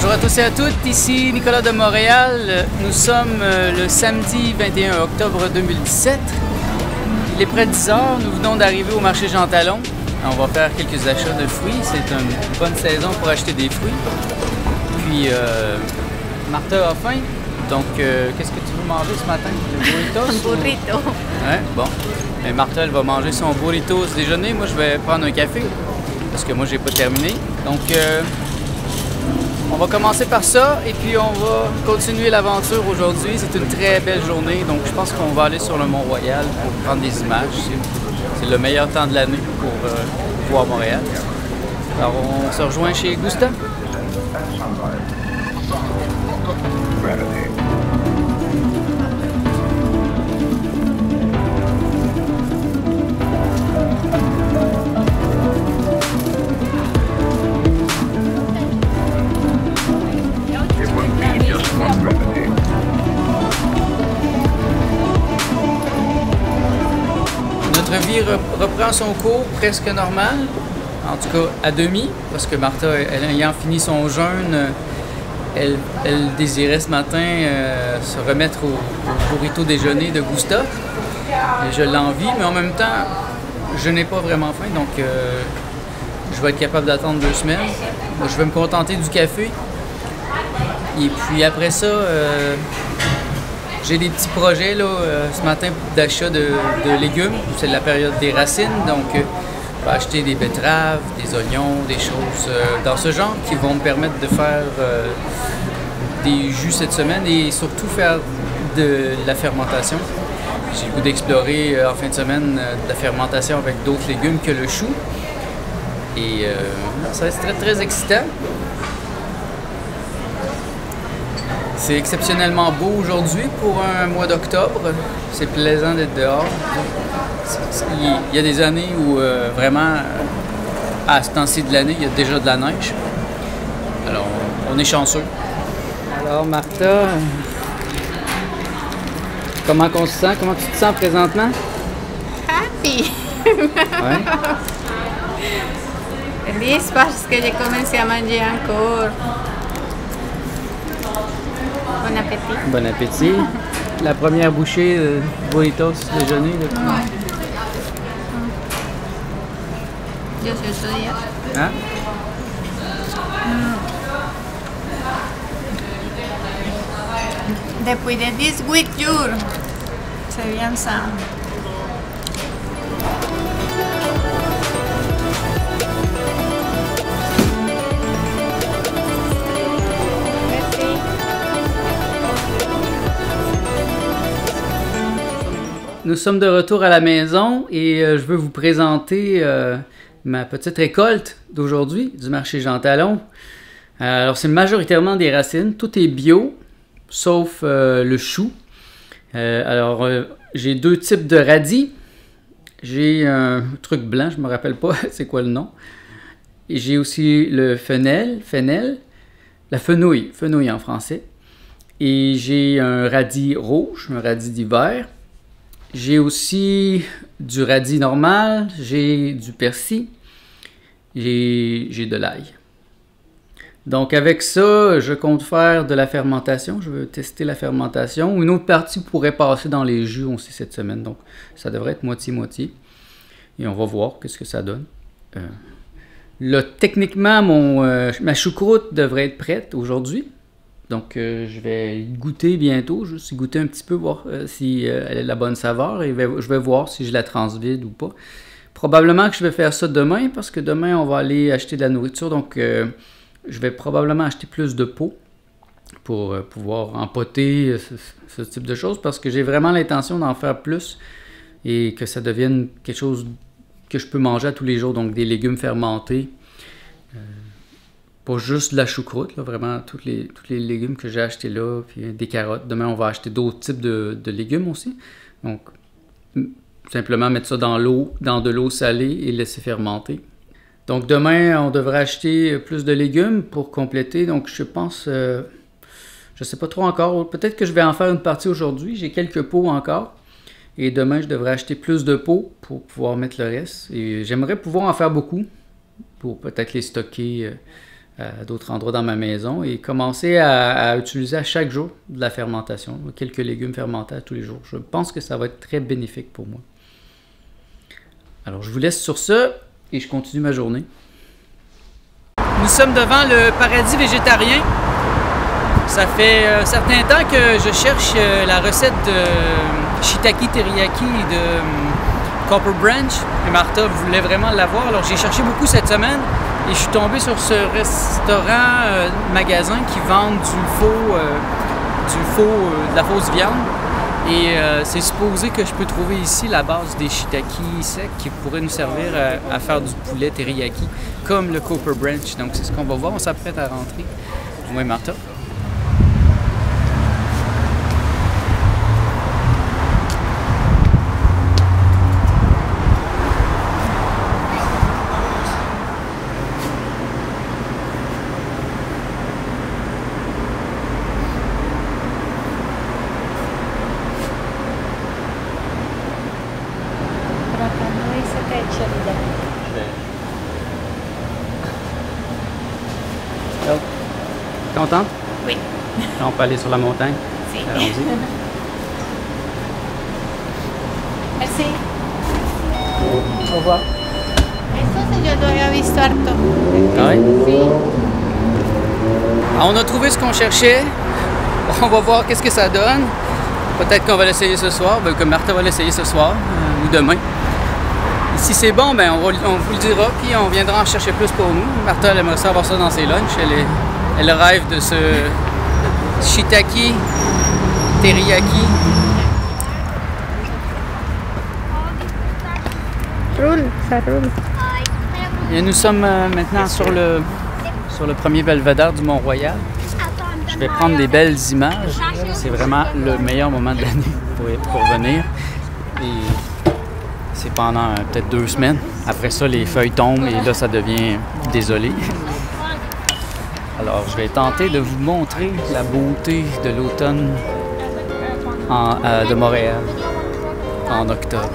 Bonjour à tous et à toutes, ici Nicolas de Montréal. Nous sommes le samedi 21 octobre 2017. Il est près de 10 h, nous venons d'arriver au marché Jean Talon. On va faire quelques achats de fruits, c'est une bonne saison pour acheter des fruits. Puis Martha a faim, donc qu'est-ce que tu veux manger ce matin? Des burritos? Un burrito. Ouais, bon. Mais Martha, elle va manger son burrito ce déjeuner. Moi, je vais prendre un café, parce que moi, j'ai pas terminé. Donc, on va commencer par ça, et puis on va continuer l'aventure aujourd'hui. C'est une très belle journée, donc je pense qu'on va aller sur le Mont-Royal pour prendre des images. C'est le meilleur temps de l'année pour voir Montréal. Alors, on se rejoint chez Gusta. Notre vie reprend son cours presque normal, en tout cas à demi, parce que Martha, elle ayant fini son jeûne, elle désirait ce matin se remettre au burrito déjeuner de Gusta. Et je l'envie, mais en même temps, je n'ai pas vraiment faim, donc je vais être capable d'attendre 2 semaines. Je vais me contenter du café. Et puis après ça, j'ai des petits projets là, ce matin d'achat de légumes. C'est la période des racines, donc je vais acheter des betteraves, des oignons, des choses dans ce genre qui vont me permettre de faire des jus cette semaine et surtout faire de la fermentation. J'ai le goût d'explorer en fin de semaine de la fermentation avec d'autres légumes que le chou. Et ça va être très très excitant. C'est exceptionnellement beau aujourd'hui pour un mois d'octobre. C'est plaisant d'être dehors. Il y a des années où vraiment, à ce temps-ci de l'année, il y a déjà de la neige. Alors, on est chanceux. Alors, Martha, comment on se sent? Comment tu te sens présentement? Happy. Ouais. Feliz parce que j'ai commencé à manger encore. Bon appétit. Bon appétit. La première bouchée de burritos déjeuner. Yo soy soya. Hein? Depuis de 18 jours, c'est bien ça. Nous sommes de retour à la maison et je veux vous présenter ma petite récolte d'aujourd'hui du marché Jean Talon. Alors, c'est majoritairement des racines. Tout est bio, sauf le chou. Alors, j'ai 2 types de radis. J'ai un truc blanc, je ne me rappelle pas c'est quoi le nom. Et j'ai aussi le fennel, la fenouil en français. Et j'ai un radis rouge, un radis d'hiver. J'ai aussi du radis normal, j'ai du persil, j'ai de l'ail. Donc avec ça, je compte faire de la fermentation. Je veux tester la fermentation. Une autre partie pourrait passer dans les jus aussi cette semaine. Donc ça devrait être moitié-moitié. Et on va voir qu'est-ce que ça donne. Là, techniquement, ma choucroute devrait être prête aujourd'hui. Donc, je vais y goûter bientôt, juste y goûter un petit peu, voir si elle a la bonne saveur. Et je vais voir si je la transvide ou pas. Probablement que je vais faire ça demain, parce que demain, on va aller acheter de la nourriture. Donc, je vais probablement acheter plus de pots pour pouvoir empoter ce type de choses, parce que j'ai vraiment l'intention d'en faire plus et que ça devienne quelque chose que je peux manger à tous les jours. Donc, des légumes fermentés. Pas juste de la choucroute, là, vraiment tous les légumes que j'ai achetés là, puis des carottes. Demain, on va acheter d'autres types de légumes aussi. Donc, simplement mettre ça dans de l'eau salée et laisser fermenter. Donc, demain, on devrait acheter plus de légumes pour compléter. Donc, je pense, je sais pas trop encore. Peut-être que je vais en faire une partie aujourd'hui. J'ai quelques pots encore. Et demain, je devrais acheter plus de pots pour pouvoir mettre le reste. Et j'aimerais pouvoir en faire beaucoup pour peut-être les stocker à d'autres endroits dans ma maison et commencer à utiliser à chaque jour de la fermentation, quelques légumes fermentés à tous les jours. Je pense que ça va être très bénéfique pour moi. Alors, je vous laisse sur ça et je continue ma journée. Nous sommes devant le paradis végétarien. Ça fait un certain temps que je cherche la recette de shiitake teriyaki de Copper Branch. Et Martha voulait vraiment l'avoir. Alors, j'ai cherché beaucoup cette semaine. Et je suis tombé sur ce restaurant, magasin qui vend de la fausse viande. Et c'est supposé que je peux trouver ici la base des shiitake secs qui pourraient nous servir à faire du poulet teriyaki, comme le Copper Branch. Donc c'est ce qu'on va voir, on s'apprête à rentrer. Moi et Martha. Contente? Oui. Là, on peut aller sur la montagne. Si. Allons-y. Merci. Au revoir. Eso yo lo había visto harto. Ah oui? Sí. On a trouvé ce qu'on cherchait. On va voir qu'est-ce que ça donne. Peut-être qu'on va l'essayer ce soir, que Martha va l'essayer ce soir ou demain. Et si c'est bon, ben on vous le dira, puis on viendra en chercher plus pour nous. Martha, elle aimerait ça avoir ça dans ses lunchs. Elle rêve de ce shiitake teriyaki. Roule, ça roule. Et nous sommes maintenant sur le premier belvédère du Mont-Royal. Je vais prendre des belles images. C'est vraiment le meilleur moment de l'année pour venir. Et c'est pendant peut-être 2 semaines. Après ça, les feuilles tombent et là, ça devient désolé. Alors, je vais tenter de vous montrer la beauté de l'automne de Montréal en octobre.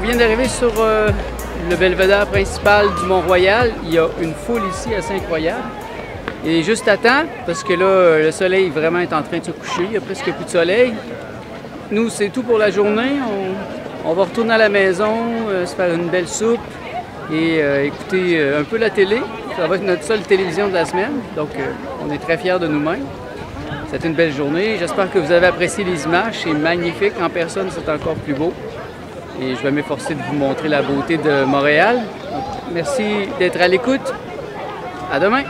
vient d'arriver sur le belvédère principal du Mont-Royal. Il y a une foule ici assez incroyable. Et juste à temps, parce que là, le soleil vraiment est en train de se coucher. Il n'y a presque plus de soleil. Nous, c'est tout pour la journée. On va retourner à la maison, se faire une belle soupe et écouter un peu la télé. Ça va être notre seule télévision de la semaine. Donc, on est très fiers de nous-mêmes. C'était une belle journée. J'espère que vous avez apprécié les images. C'est magnifique. En personne, c'est encore plus beau. Et je vais m'efforcer de vous montrer la beauté de Montréal. Donc, merci d'être à l'écoute. À demain!